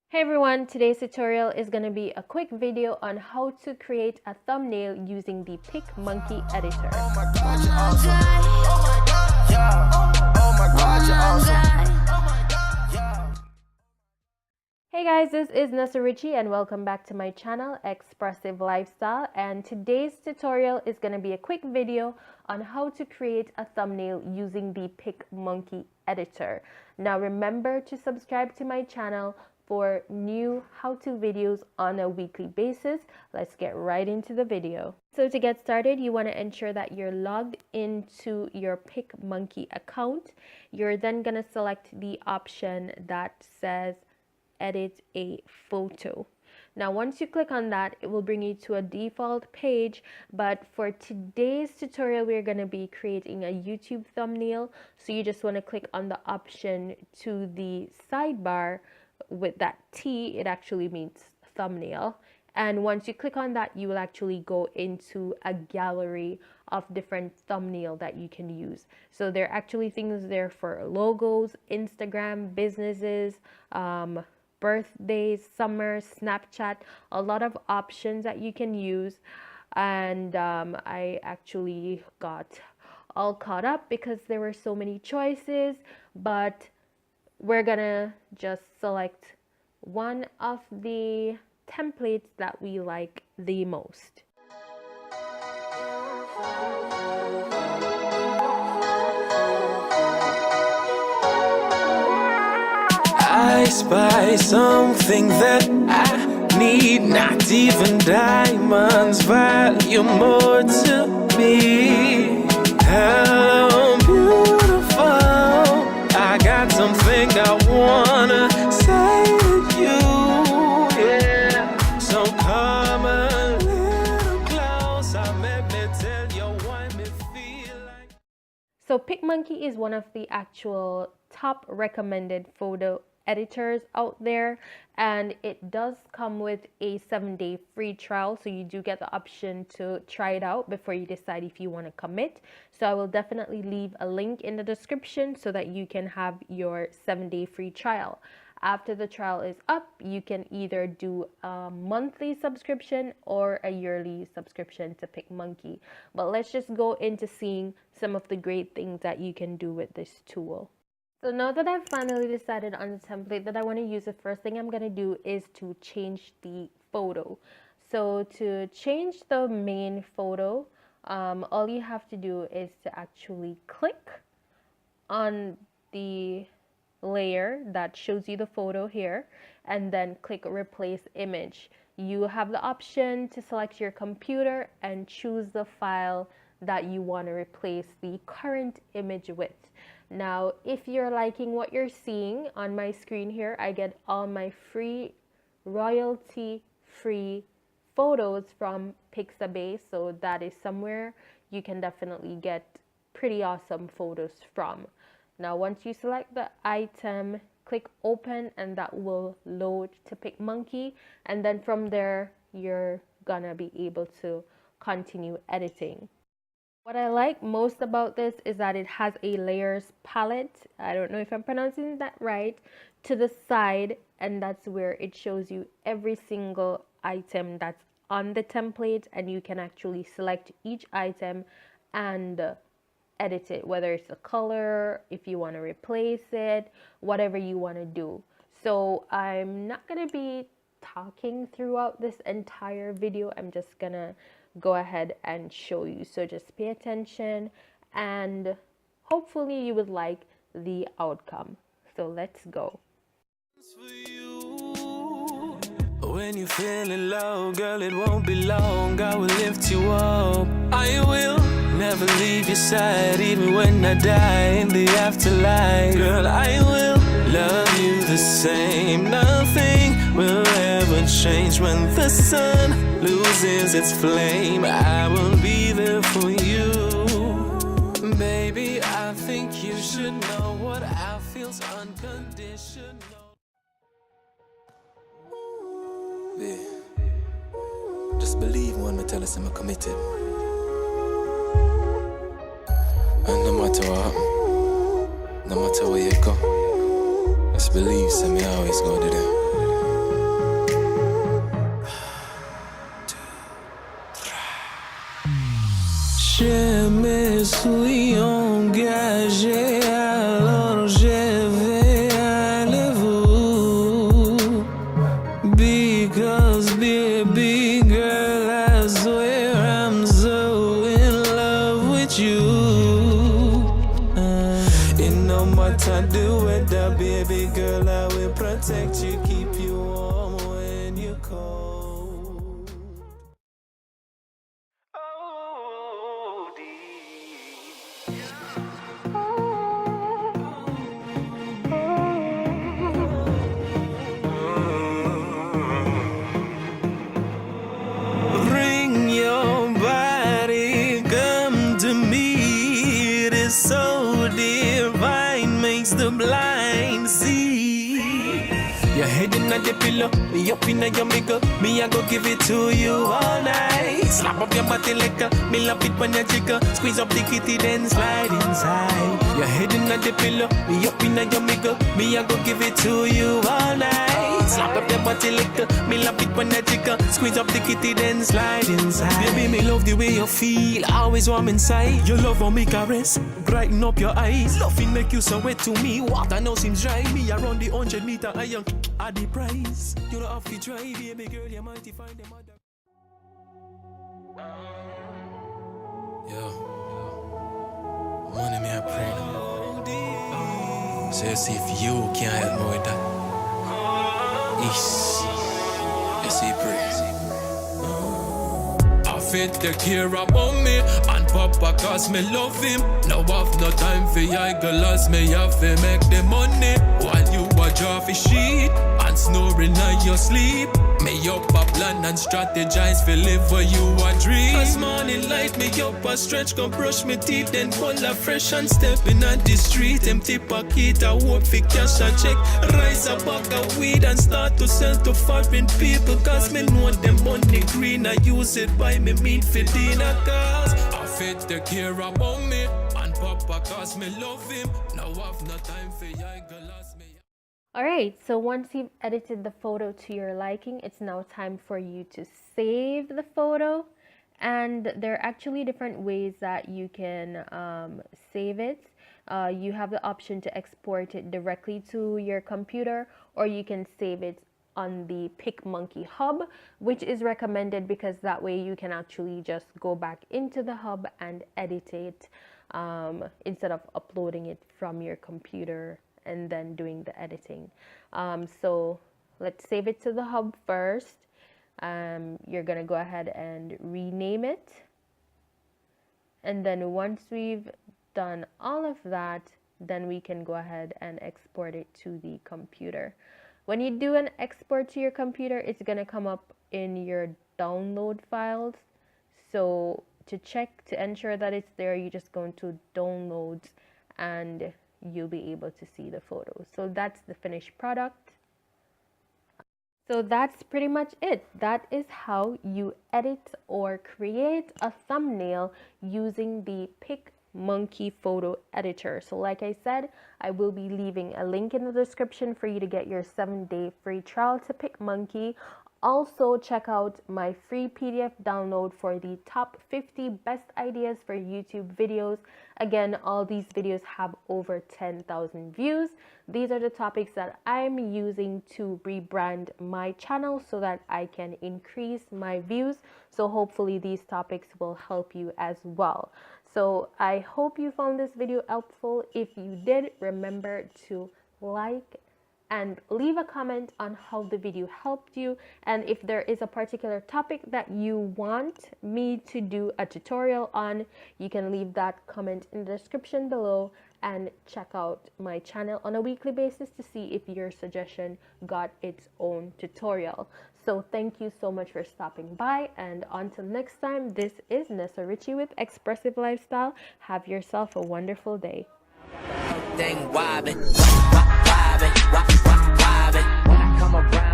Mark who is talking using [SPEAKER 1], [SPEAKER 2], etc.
[SPEAKER 1] Hey everyone, today's tutorial is going to be a quick video on how to create a thumbnail using the PicMonkey editor.
[SPEAKER 2] Oh my God, you're awesome. Oh my God, yeah. Oh my God, you're awesome. Oh my God, yeah.
[SPEAKER 1] Hey guys, this is Nessa Richie and welcome back to my channel, Expressive Lifestyle. And today's tutorial is going to be a quick video on how to create a thumbnail using the PicMonkey editor. Now remember to subscribe to my channel for new how-to videos on a weekly basis. Let's get right into the video. So to get started, you want to ensure that you're logged into your PicMonkey account. You're then going to select the option that says edit a photo. Now once you click on that, it will bring you to a default page, but for today's tutorial we're going to be creating a YouTube thumbnail. So you just want to click on the option to the sidebar with that T. It actually means thumbnail, and once you click on that, you will actually go into a gallery of different thumbnail that you can use. So there are actually things there for logos, Instagram, businesses, birthdays, summer, Snapchat, a lot of options that you can use. And I actually got all caught up because there were so many choices, but we're gonna just select one of the templates that we like the most.
[SPEAKER 3] I spy something that I need, not even diamonds value more to me. Hello, beautiful. I got something I wanna say to you, yeah. So come a little closer, let me tell you why me feel like.
[SPEAKER 1] So PicMonkey is one of the actual top recommended photo editors out there, and it does come with a 7-day free trial, so you do get the option to try it out before you decide if you want to commit. So I will definitely leave a link in the description so that you can have your 7-day free trial. After the trial is up, you can either do a monthly subscription or a yearly subscription to PicMonkey. But let's just go into seeing some of the great things that you can do with this tool. So now that I've finally decided on the template that I want to use, the first thing I'm going to do is to change the photo. So to change the main photo, all you have to do is to actually click on the layer that shows you the photo here and then click replace image. You have the option to select your computer and choose the file that you want to replace the current image with. Now, if you're liking what you're seeing on my screen here, I get all my free, royalty-free photos from Pixabay. So that is somewhere you can definitely get pretty awesome photos from. Now, once you select the item, click open and that will load to PicMonkey. And then from there, you're gonna be able to continue editing. What I like most about this is that it has a layers palette. I don't know if I'm pronouncing that right, to the side, and that's where it shows you every single item that's on the template, and you can actually select each item and edit it, whether it's a color, if you want to replace it, whatever you want to do. So I'm not going to be talking throughout this entire video. I'm just gonna go ahead and show you, so just pay attention and hopefully you would like the outcome. So let's go.
[SPEAKER 3] When you're feeling low, girl, it won't be long. I will lift you up. I will never leave your side, even when I die in the afterlife. Girl, I will love you the same. Nothing will ever change. When the sun loses its flame, I will be there for you. Baby, I think you should know what I feel's unconditional. Yeah. Just believe when me tell us I'm committed. And no matter what happen, no matter where you go, just believe, so me always go to them. to keep you warm when you're cold. Oh, bring your body, come to me. It is so divine, makes the blind see. Your head in the pillow, me up in your makeup. Me I go give it to you all night. Slap up your body liquor, me love it when you jiggle. Squeeze up the kitty then slide inside. Your head in the pillow, me up in your makeup. Me I go give it to you all night. Slap up your body liquor, me love it when you jiggle. Squeeze up the kitty then slide inside. Baby, me love the way you feel, always warm inside. Your love on me caress, brighten up your eyes. Loving make you so wet to me, water now seems dry. Me around the 100-meter iron at the price. You don't have to try, baby girl, you might find them other. Yo, money me I pray now. So you see if you can't help me with that. You see pray. I fit take care about me and Papa cause me love him. Now have no time for your girls, me have to make the money. While you watch off his sheet and snoring on your sleep. Me up a plan and strategize for live where you a dream. As morning light me up a stretch, come brush me teeth, then pull a fresh and step in on the street. Empty pocket, I hope for cash a check. Rise a bag of weed and start to sell to foreign people. Cause me know them money green, I use it by me meat for dinner. Cause I fit the care about me and Papa cause me love him. Now have no time for your girls, me.
[SPEAKER 1] Alright, so once you've edited the photo to your liking, it's now time for you to save the photo. And there are actually different ways that you can save it. You have the option to export it directly to your computer, or you can save it on the PicMonkey hub, which is recommended because that way you can actually just go back into the hub and edit it instead of uploading it from your computer and then doing the editing. So let's save it to the hub first. You're gonna go ahead and rename it, and then once we've done all of that, then we can go ahead and export it to the computer. When you do an export to your computer, it's gonna come up in your download files. So to check, to ensure that it's there, you just go into downloads and you'll be able to see the photos. So that's the finished product. So that's pretty much it. That is how you edit or create a thumbnail using the PicMonkey photo editor. So like I said, I will be leaving a link in the description for you to get your 7-day free trial to PicMonkey. Also, check out my free PDF download for the top 50 best ideas for YouTube videos. Again, all these videos have over 10,000 views. These are the topics that I'm using to rebrand my channel so that I can increase my views. So hopefully these topics will help you as well. So I hope you found this video helpful. If you did, remember to like and leave a comment on how the video helped you, and if there is a particular topic that you want me to do a tutorial on, you can leave that comment in the description below, and check out my channel on a weekly basis to see if your suggestion got its own tutorial. So thank you so much for stopping by, and until next time, this is Nessa Ritchie with Expressive Lifestyle. Have yourself a wonderful day.
[SPEAKER 2] Thing wobbin', wobbin', wobbin'. When I come around.